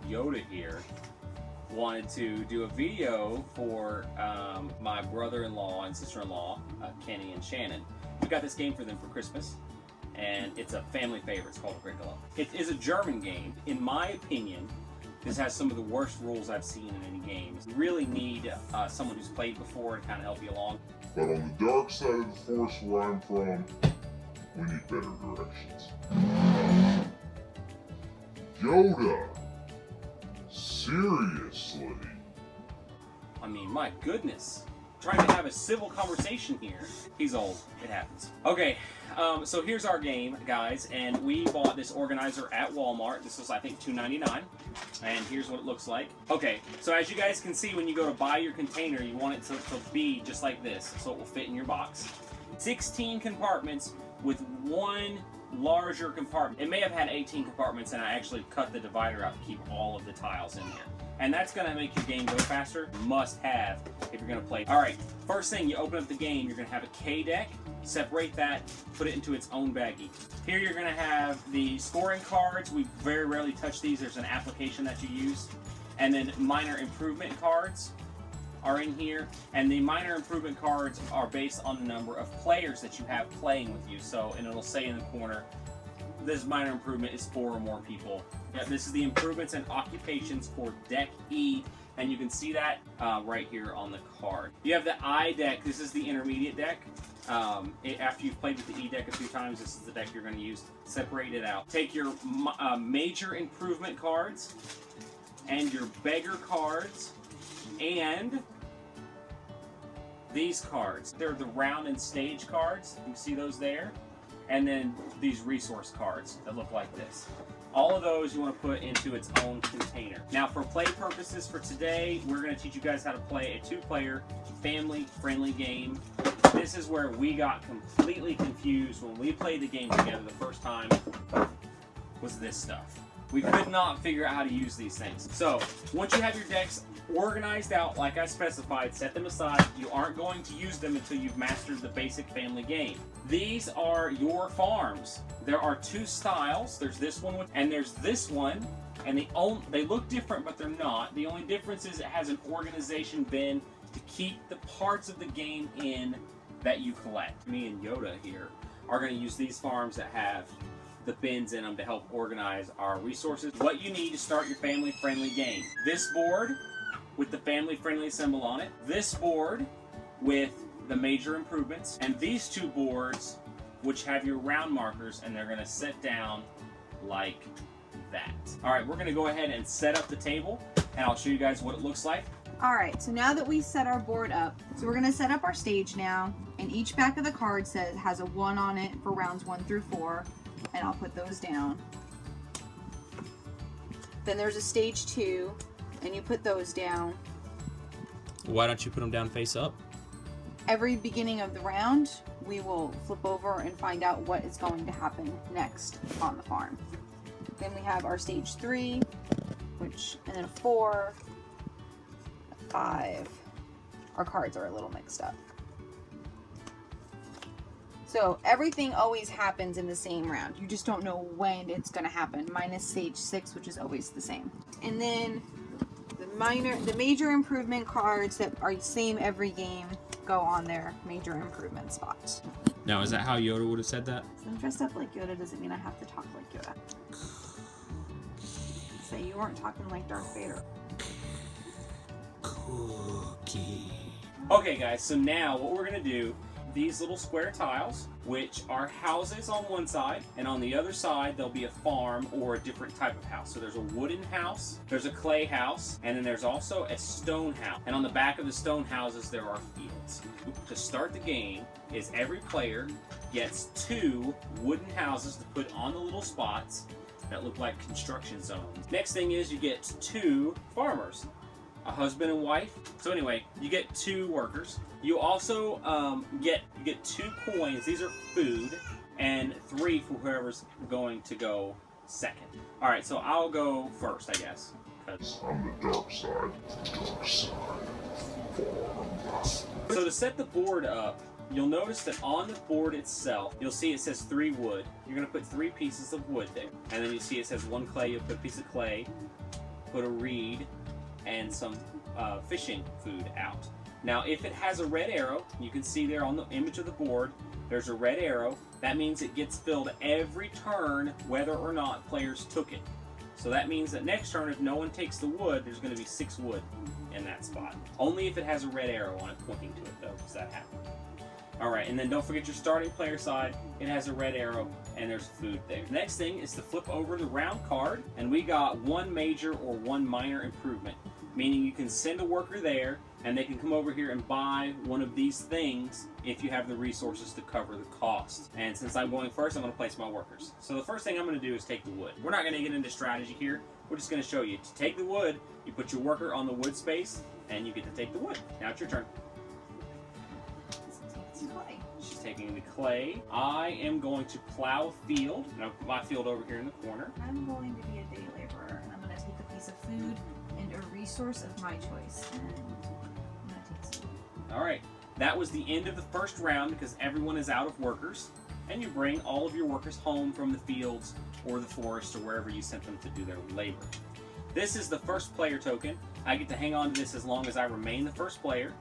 Yoda here wanted to do a video for my brother-in-law and sister-in-law, Kenny and Shannon. We got this game for them for Christmas, and it's a family favorite. It's called Agricola. It is a German game. In my opinion, this has some of the worst rules I've seen in any game. You really need someone who's played before to kind of help you along. But on the dark side of the force where I'm from, we need better directions. Yoda! Seriously? I mean, my goodness. Trying to have a civil conversation here. He's old. It happens. Okay, so here's our game, guys, and we bought this organizer at Walmart. This was, I think, $2.99, and here's what it looks like. Okay, so as you guys can see, when you go to buy your container, you want it to be just like this, so it will fit in your box. 16 compartments with one larger compartment. It may have had 18 compartments, and I actually cut the divider out to keep all of the tiles in there. And that's going to make your game go faster. Must have if you're going to play. All right, first thing, you open up the game, you're going to have a K deck. Separate that, put it into its own baggie. Here you're going to have the scoring cards. We very rarely touch these. There's an application that you use. And then minor improvement cards are in here. And the minor improvement cards are based on the number of players that you have playing with you. So, and it'll say in the corner, this minor improvement is 4 or more people. Yeah, this is the improvements and occupations for deck E, and you can see that right here on the card. You have the I deck. This is the intermediate deck. After you've played with the E deck a few times, this is the deck you're going to use. Separate it out. Take your major improvement cards and your beggar cards and these cards. They're the round and stage cards. You see those there? And then these resource cards that look like this. All of those you want to put into its own container. Now, for play purposes for today, we're going to teach you guys how to play a 2-player family-friendly game. This is where we got completely confused when we played the game together the first time, was this stuff. We could not figure out how to use these things. So, once you have your decks organized out like I specified, set them aside. You aren't going to use them until you've mastered the basic family game. These are your farms. There are 2 styles. There's this one and there's this one, and they look different, but they're not. The only difference is it has an organization bin to keep the parts of the game in that you collect. Me and Yoda here are going to use these farms that have the bins in them to help organize our resources. What you need to start your family-friendly game. This board with the family-friendly symbol on it. This board with the major improvements. And these 2 boards which have your round markers, and they're going to sit down like that. All right, we're going to go ahead and set up the table, and I'll show you guys what it looks like. All right, so now that we set our board up, so we're going to set up our stage now, and each back of the card has a 1 on it for rounds 1 through 4, and I'll put those down. Then there's a stage 2, and you put those down. Why don't you put them down face up? Every beginning of the round, we will flip over and find out what is going to happen next on the farm. Then we have our stage 3, and then a 4, a 5. Our cards are a little mixed up. So everything always happens in the same round. You just don't know when it's going to happen, minus stage 6, which is always the same. And then the major improvement cards that are the same every game go on their major improvement spots. Now, is that how Yoda would have said that? So I'm dressed up like Yoda doesn't mean I have to talk like Yoda. Say you weren't talking like Darth Vader. Cookie. Okay, guys, so now what we're going to do, these little square tiles, which are houses on one side, and on the other side there'll be a farm or a different type of house. So there's a wooden house, there's a clay house, and then there's also a stone house. And on the back of the stone houses there are fields. To start the game is every player gets 2 wooden houses to put on the little spots that look like construction zones. Next thing is you get 2 farmers, a husband and wife. So anyway, you get 2 workers. You also get 2 coins. These are food, and 3 for whoever's going to go second. All right, so I'll go first, I guess. On the dark side. So to set the board up, you'll notice that on the board itself, you'll see it says 3 wood. You're going to put 3 pieces of wood there. And then you see it says 1 clay. You'll put a piece of clay. put a reed and some fishing food out. Now, if it has a red arrow, you can see there on the image of the board, there's a red arrow. That means it gets filled every turn, whether or not players took it. So that means that next turn, if no one takes the wood, there's going to be 6 wood in that spot. Only if it has a red arrow on it pointing to it, though, does that happen. Alright, and then don't forget your starting player side. It has a red arrow, and there's food there. Next thing is to flip over the round card, and we got 1 major or 1 minor improvement. Meaning you can send a worker there, and they can come over here and buy one of these things if you have the resources to cover the cost. And since I'm going first, I'm going to place my workers. So the first thing I'm going to do is take the wood. We're not going to get into strategy here. We're just going to show you. To take the wood, you put your worker on the wood space, and you get to take the wood. Now it's your turn. Clay. She's taking the clay. I am going to plow a field, and I'll put my field over here in the corner. I'm going to be a day laborer, and I'm going to take a piece of food and a resource of my choice. And I'm going to take some. Alright, that was the end of the first round because everyone is out of workers. And you bring all of your workers home from the fields or the forest or wherever you sent them to do their labor. This is the first player token. I get to hang on to this as long as I remain the first player.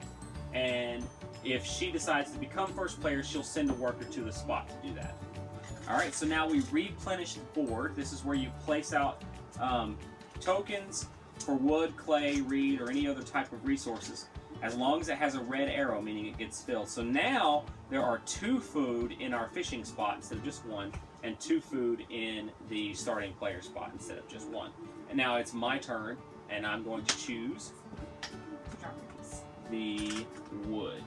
And if she decides to become first player, she'll send a worker to the spot to do that. Alright, so now we replenish the board. This is where you place out tokens for wood, clay, reed, or any other type of resources, as long as it has a red arrow, meaning it gets filled. So now there are 2 food in our fishing spot instead of just 1, and 2 food in the starting player spot instead of just 1. And now it's my turn, and I'm going to choose the wood.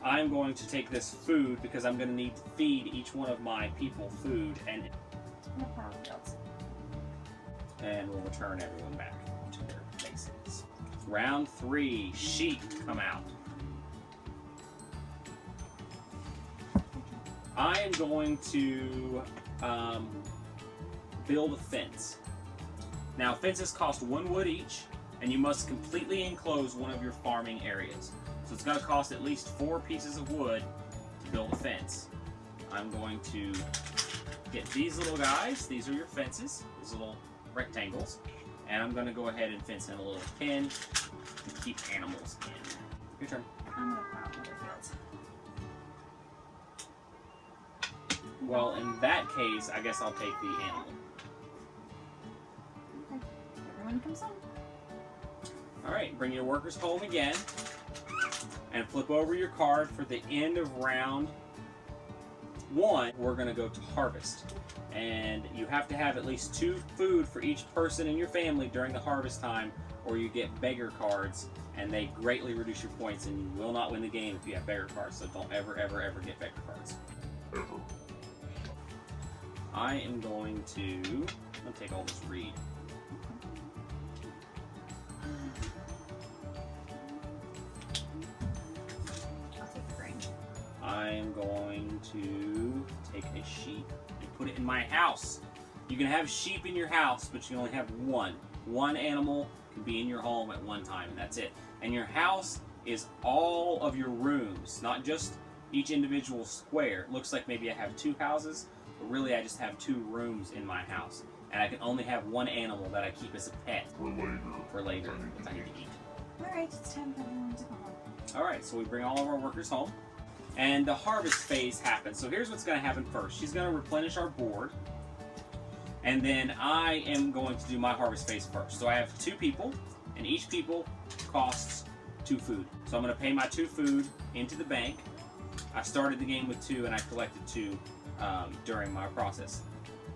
I'm going to take this food because I'm going to need to feed each one of my people food, and we'll return everyone back to their places. Round 3, sheep come out. I am going to build a fence. Now, fences cost 1 wood each, and you must completely enclose one of your farming areas. So it's going to cost at least 4 pieces of wood to build a fence. I'm going to get these little guys. These are your fences, these little rectangles. And I'm going to go ahead and fence in a little pen to keep animals in. Your turn. I'm going to plow another field. Well, in that case, I guess I'll take the animal. Okay. Everyone comes home. Alright, bring your workers home again. And flip over your card for the end of round 1. We're going to go to harvest. And you have to have at least 2 food for each person in your family during the harvest time, or you get beggar cards, and they greatly reduce your points, and you will not win the game if you have beggar cards, so don't ever, ever, ever get beggar cards. Ever. I am going to take all this reed. I'll take the grain. I am going to take a sheep and put it in my house. You can have sheep in your house, but you can only have 1. 1 animal can be in your home at one time, and that's it. And your house is all of your rooms, not just each individual square. It looks like maybe I have 2 houses, but really I just have 2 rooms in my house. And I can only have 1 animal that I keep as a pet For later. because I need to eat. Alright, it's time for everyone to go home. Alright, so we bring all of our workers home. And the harvest phase happens. So here's what's going to happen first. She's going to replenish our board. And then I am going to do my harvest phase first. So I have 2 people, and each people costs 2 food. So I'm going to pay my 2 food into the bank. I started the game with 2, and I collected 2 during my process.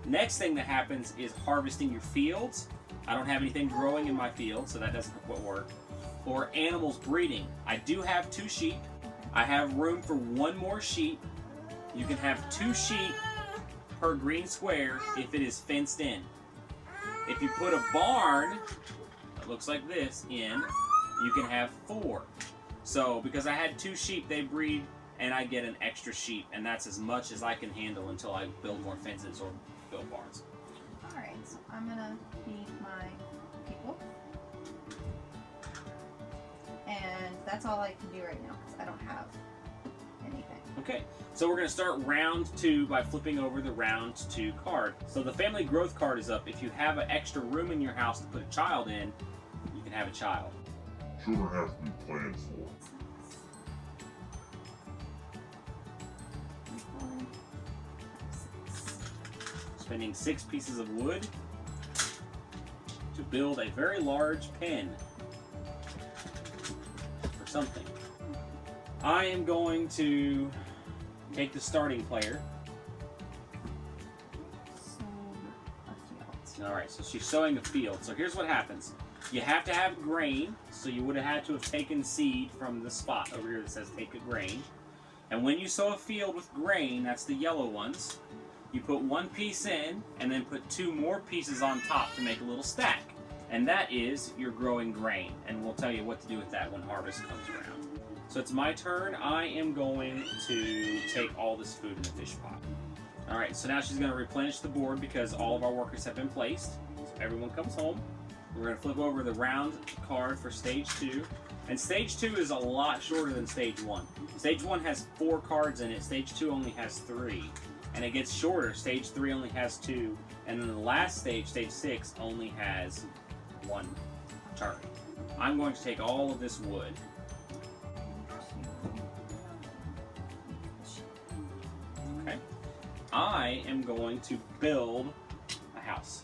Next thing that happens is harvesting your fields. I don't have anything growing in my field, so that doesn't work. Or animals breeding. I do have 2 sheep. I have room for 1 more sheep. You can have 2 sheep per green square if it is fenced in. If you put a barn that looks like this in, you can have 4. So because I had 2 sheep, they breed and I get an extra sheep, and that's as much as I can handle until I build more fences or build barns. Alright, so I'm gonna feed my people. And that's all I can do right now because I don't have anything. Okay, so we're going to start round 2 by flipping over the round 2 card. So the family growth card is up. If you have an extra room in your house to put a child in, you can have a child. Children have to be planned for. Spending 6 pieces of wood to build a very large pen for something. I am going to take the starting player. Alright, so she's sowing a field. So here's what happens. You have to have grain, so you would have had to have taken seed from the spot over here that says take a grain. And when you sow a field with grain, that's the yellow ones, you put 1 piece in, and then put 2 more pieces on top to make a little stack. And that is your growing grain. And we'll tell you what to do with that when harvest comes around. So it's my turn. I am going to take all this food in the fish pot. Alright, so now she's going to replenish the board because all of our workers have been placed. So everyone comes home. We're going to flip over the round card for stage 2. And stage 2 is a lot shorter than stage 1. Stage 1 has 4 cards in it. Stage 2 only has 3. And it gets shorter. Stage 3 only has 2. And then the last stage, stage 6, only has 1 turn. I'm going to take all of this wood. Okay. I am going to build a house.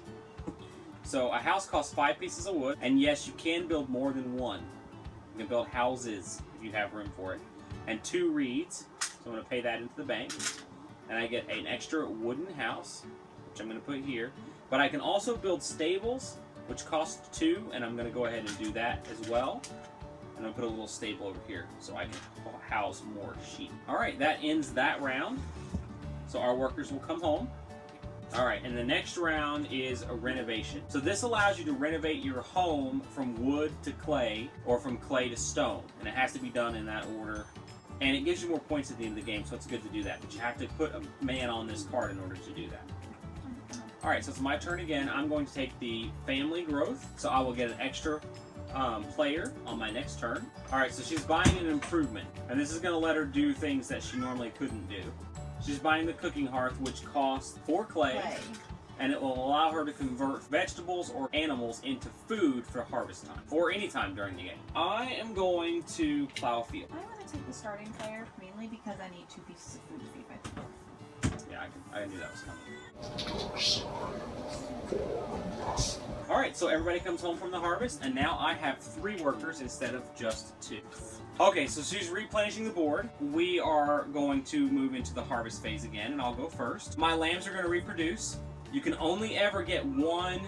So a house costs 5 pieces of wood. And yes, you can build more than 1. You can build houses if you have room for it. And 2 reeds. So I'm going to pay that into the bank. And I get an extra wooden house, which I'm going to put here. But I can also build stables, which cost 2, and I'm going to go ahead and do that as well. And I'll put a little stable over here so I can house more sheep. Alright, that ends that round. So our workers will come home. Alright, and the next round is a renovation. So this allows you to renovate your home from wood to clay, or from clay to stone. And it has to be done in that order. And it gives you more points at the end of the game, so it's good to do that. But you have to put a man on this card in order to do that. Alright, so it's my turn again. I'm going to take the family growth, so I will get an extra player on my next turn. Alright, so she's buying an improvement. And this is going to let her do things that she normally couldn't do. She's buying the cooking hearth, which costs 4 clay. And it will allow her to convert vegetables or animals into food for harvest time, or any time during the game. I am going to plow a field. I want to take the starting player, mainly because I need 2 pieces of food to feed my people. Yeah, I knew that was coming. Alright, so everybody comes home from the harvest, and now I have 3 workers instead of just 2. Okay, so she's replenishing the board. We are going to move into the harvest phase again, and I'll go first. My lambs are going to reproduce. You can only ever get 1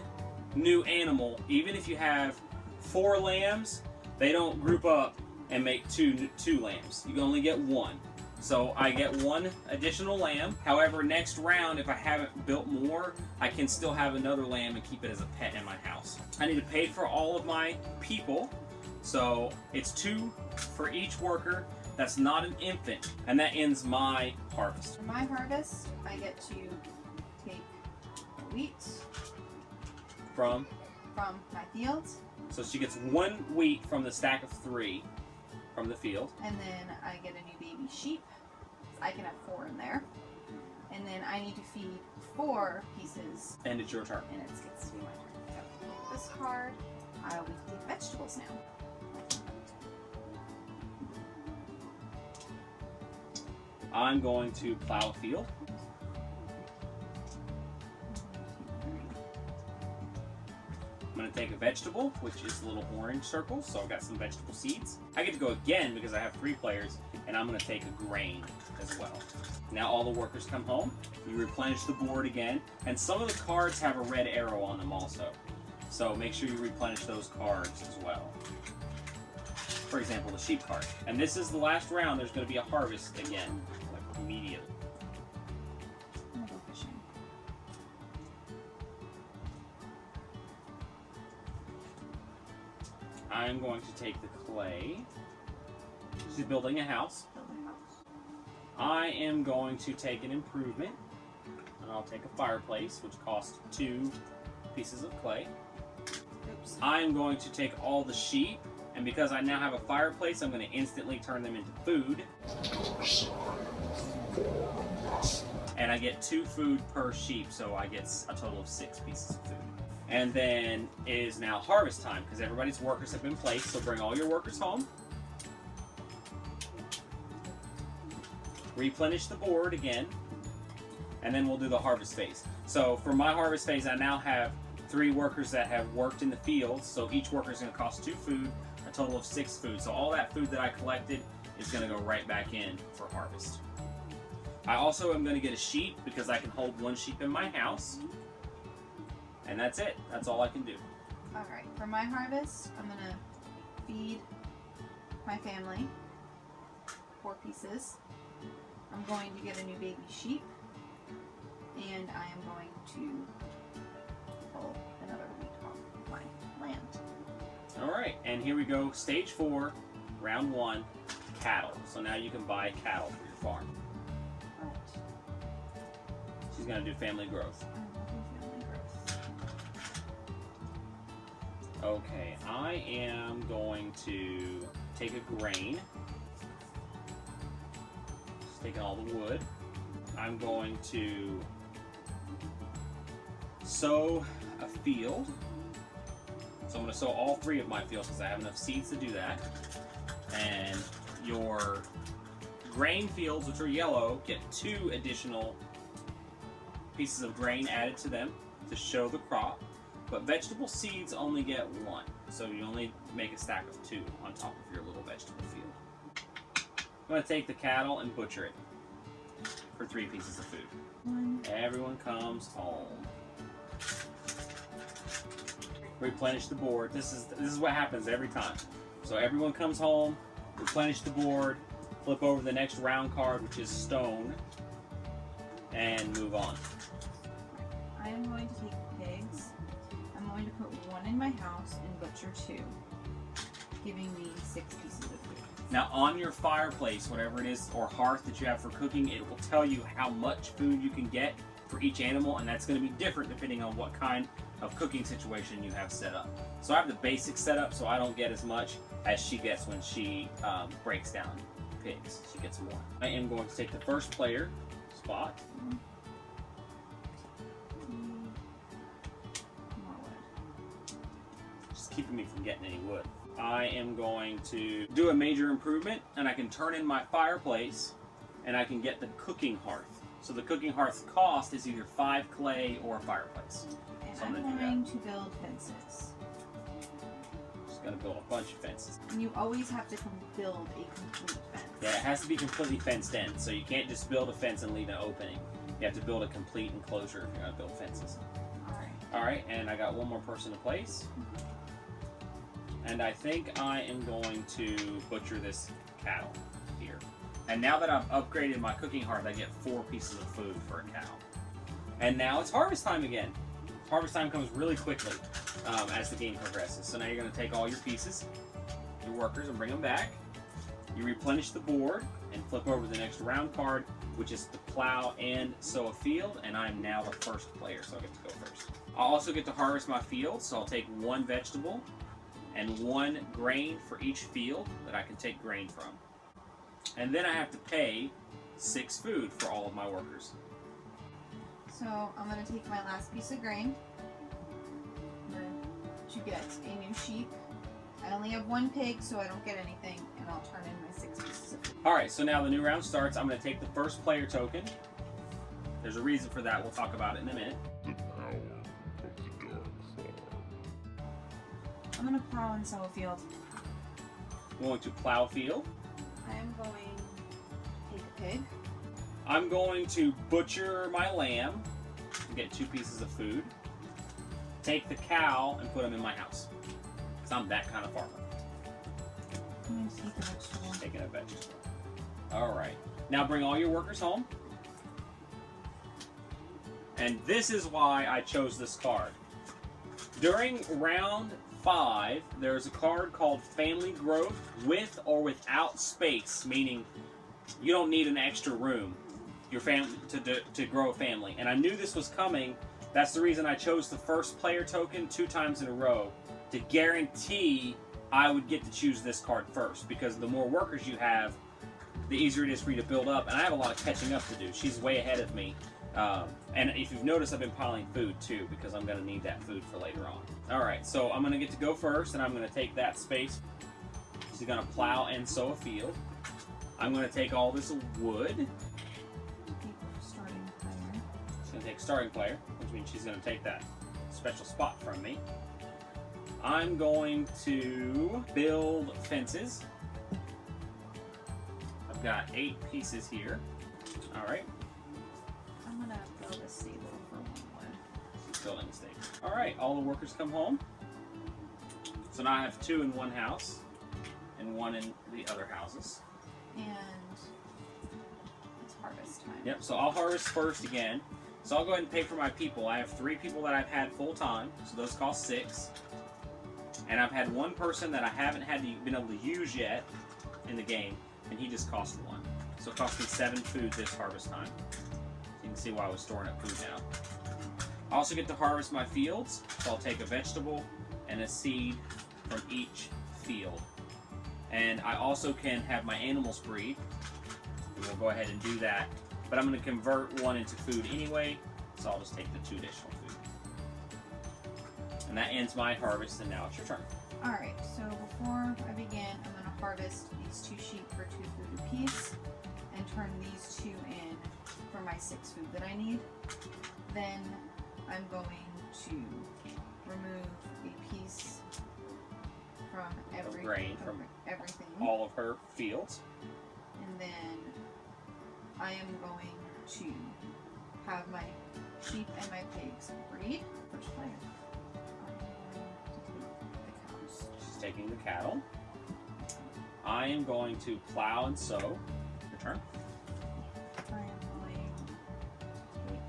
new animal, even if you have 4 lambs. They don't group up and make two lambs. You can only get 1. So I get 1 additional lamb. However, next round, if I haven't built more, I can still have another lamb and keep it as a pet in my house. I need to pay for all of my people. So it's 2 for each worker. That's not an infant. And that ends my harvest. For my harvest, I get to take wheat From my fields, So she gets 1 wheat from the stack of 3 from the field. and then I get a new baby sheep. I can have 4 in there. And then I need to feed 4 pieces. And it's your turn. And it gets to be my turn. So this card, I will take vegetables now. I'm going to plow a field. I'm going to take a vegetable, which is the little orange circle, so I've got some vegetable seeds. I get to go again because I have 3 players, and I'm going to take a grain as well. Now all the workers come home. You replenish the board again, and some of the cards have a red arrow on them also. So make sure you replenish those cards as well. For example, the sheep card. And this is the last round. There's going to be a harvest again, like immediately. I'm gonna go fishing. I'm going to take the clay. She's building a house. Build a house. I am going to take an improvement, and I'll take a fireplace, which costs 2 pieces of clay. Oops. I am going to take all the sheep, and because I now have a fireplace, I'm going to instantly turn them into food. and I get 2 food per sheep, so I get a total of 6 pieces of food. And then it is now harvest time, because everybody's workers have been placed, so bring all your workers home. Replenish the board again, and then we'll do the harvest phase. So for my harvest phase, I now have 3 workers that have worked in the fields, so each worker is going to cost 2 food, a total of 6 food. So all that food that I collected is going to go right back in for harvest. I also am going to get a sheep, because I can hold 1 sheep in my house. And that's it. That's all I can do. Alright, for my harvest, I'm going to feed my family 4 pieces. I'm going to get a new baby sheep. And I am going to pull another wheat off my land. Alright, and here we go. Stage 4, round 1, cattle. So now you can buy cattle for your farm. Right. She's going to do family growth. Okay, I am going to take a grain. Just taking all the wood. I'm going to sow a field. So I'm going to sow all 3 of my fields because I have enough seeds to do that. And your grain fields, which are yellow, get 2 additional pieces of grain added to them to show the crop. But vegetable seeds only get 1, so you only make a stack of 2 on top of your little vegetable field. I'm going to take the cattle and butcher it for 3 pieces of food. Everyone comes home. Replenish the board. This is what happens every time. So everyone comes home, replenish the board, flip over the next round card, which is stone, and move on. I am going to take pigs. I'm going to put 1 in my house and butcher 2, giving me 6 pieces of food. Now on your fireplace, whatever it is, or hearth that you have for cooking, it will tell you how much food you can get for each animal, and that's going to be different depending on what kind of cooking situation you have set up. So I have the basic setup, so I don't get as much as she gets when she breaks down pigs. She gets more. I am going to take the first player spot. Just keeping me from getting any wood. I am going to do a major improvement, and I can turn in my fireplace, and I can get the cooking hearth. So the cooking hearth cost is either 5 clay or a fireplace. And So I'm I'm gonna do going to build fences. Just gonna build a bunch of fences. And you always have to build a complete fence. Yeah, it has to be completely fenced in, so you can't just build a fence and leave an opening. You have to build a complete enclosure if you're gonna build fences. Alright. Alright, and I got 1 more person to place. And I think I am going to butcher this cattle here. And now that I've upgraded my cooking hearth, I get 4 pieces of food for a cow. And now it's harvest time again. Harvest time comes really quickly as the game progresses. So now you're going to take all your pieces, your workers, and bring them back. You replenish the board and flip over the next round card, which is to plow and sow a field. And I'm now the first player, so I get to go first. I'll also get to harvest my field, so I'll take 1 vegetable and 1 grain for each field that I can take grain from. And then I have to pay 6 food for all of my workers. So I'm going to take my last piece of grain. I'm going to get a new sheep. I only have 1 pig, so I don't get anything, and I'll turn in my 6 pieces of food. Alright, so now the new round starts. I'm going to take the first player token. There's a reason for that. We'll talk about it in a minute. The power of the dark farm. I'm going to plow and sow a field. I'm going to plow a field. I am going to take a pig. I'm going to butcher my lamb and get 2 pieces of food. Take the cow and put them in my house. Because I'm that kind of farmer. I'm going to take a vegetable. Taking a vegetable. Alright. Now bring all your workers home. And this is why I chose this card. During round 5, there's a card called Family Growth with or without space, meaning you don't need an extra room your family to grow a family. And I knew this was coming. That's the reason I chose the first player token 2 times in a row to guarantee I would get to choose this card first, because the more workers you have, the easier it is for you to build up. And I have a lot of catching up to do. She's way ahead of me. And if you've noticed, I've been piling food too, because I'm going to need that food for later on. Alright, so I'm going to get to go first, and I'm going to take that space. She's going to plow and sow a field. I'm going to take all this wood. Starting player. She's going to take starting player, which means she's going to take that special spot from me. I'm going to build fences. I've got 8 pieces here. Alright. I'm going to build a stable for 1 wood. She's building a stable. Alright, all the workers come home. So now I have 2 in one house and 1 in the other houses. And it's harvest time. Yep, so I'll harvest first again. So I'll go ahead and pay for my people. I have 3 people that I've had full time, so those cost 6. And I've had 1 person that I haven't been able to use yet in the game, and he just cost 1. So it cost me 7 food this harvest time. So you can see why I was storing up food now. I also get to harvest my fields, so I'll take a vegetable and a seed from each field. And I also can have my animals breed. We'll go ahead and do that. But I'm going to convert 1 into food anyway, so I'll just take the 2 additional food. And that ends my harvest, and now it's your turn. Alright, so before I begin, I'm going to harvest these 2 sheep for 2 food apiece, and turn these 2 in for my 6 food that I need. Then I'm going to remove a piece from every grain from everything. All of her fields. And then I am going to have my sheep and my pigs breed. First player. I'm going to take the cows. She's taking the cattle. I am going to plow and sow. Your turn. I am going to take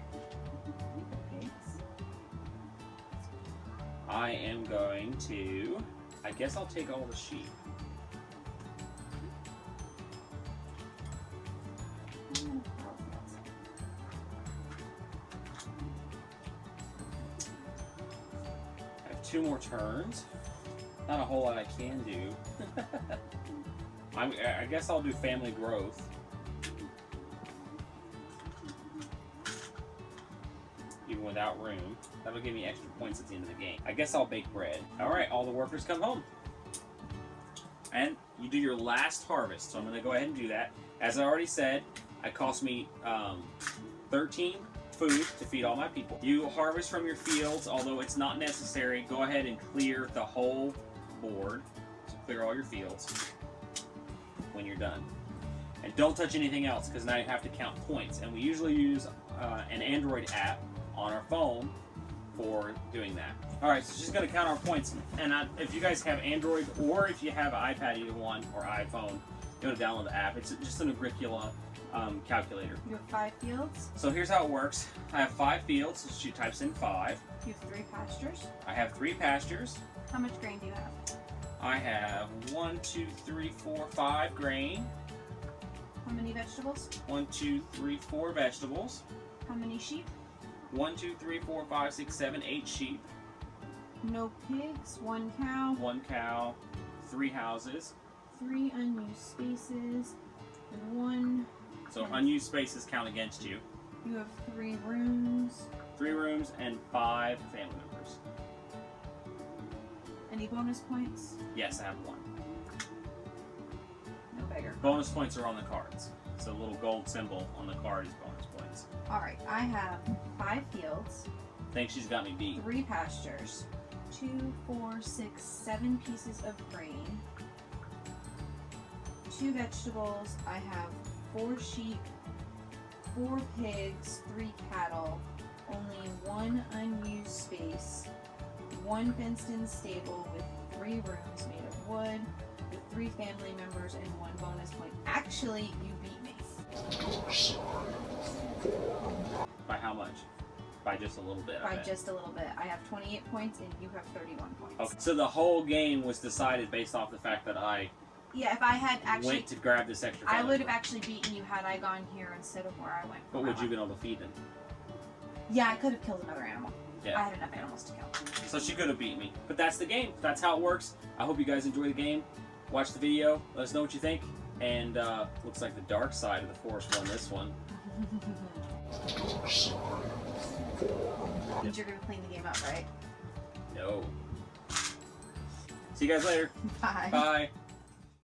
the pigs. I am going to... I guess I'll take all the sheep. I have 2 more turns. Not a whole lot I can do. I guess I'll do family growth. Even without room. That'll give me extra points at the end of the game. I guess I'll bake bread. Alright, all the workers come home. And you do your last harvest. So I'm going to go ahead and do that. As I already said, it cost me 13 food to feed all my people. You harvest from your fields, although it's not necessary. Go ahead and clear the whole board. So clear all your fields when you're done. And don't touch anything else, because now you have to count points. And we usually use an Android app on our phone for doing that. Alright, so she's going to count our points. And if you guys have Android, or if you have an iPad, either one, or iPhone, you want to download the app. It's just an Agricola calculator. You have 5 fields. So here's how it works. I have 5 fields, so she types in 5. You have 3 pastures. I have 3 pastures. How much grain do you have? I have 1, 2, 3, 4, 5 grain. How many vegetables? 1, 2, 3, 4 vegetables. How many sheep? 1, 2, 3, 4, 5, 6, 7, 8 sheep. No pigs. 1 cow. 1 cow. 3 houses. 3 unused spaces. And 1. So unused spaces count against you. You have 3 rooms. 3 rooms and 5 family members. Any bonus points? Yes, I have 1. No beggar. Bonus points are on the cards. So a little gold symbol on the card is bonus points. Alright, I have 5 fields. I think she's got me beat. 3 pastures. 2, 4, 6, 7 pieces of grain. 2 vegetables. I have 4 sheep, 4 pigs, 3 cattle, only 1 unused space, 1 fenced-in stable with 3 rooms made of wood, with 3 family members and 1 bonus point. Actually, you beat me. By how much? By just a little bit. I By bet. just a little bit. I have 28 points and you have 31 points. Okay. So the whole game was decided based off the fact that I Yeah, if I had actually... went to grab this extra. I family would have member. actually beaten you had I gone here instead of where I went. But would you have been able to feed them? Yeah, I could have killed another animal. Yeah. I had enough animals to kill. So she could have beat me. But that's the game. That's how it works. I hope you guys enjoy the game. Watch the video. Let us know what you think. And looks like the dark side of the force won this one. Dark side. Means you're gonna clean the game up, right? No. See you guys later. Bye. Bye.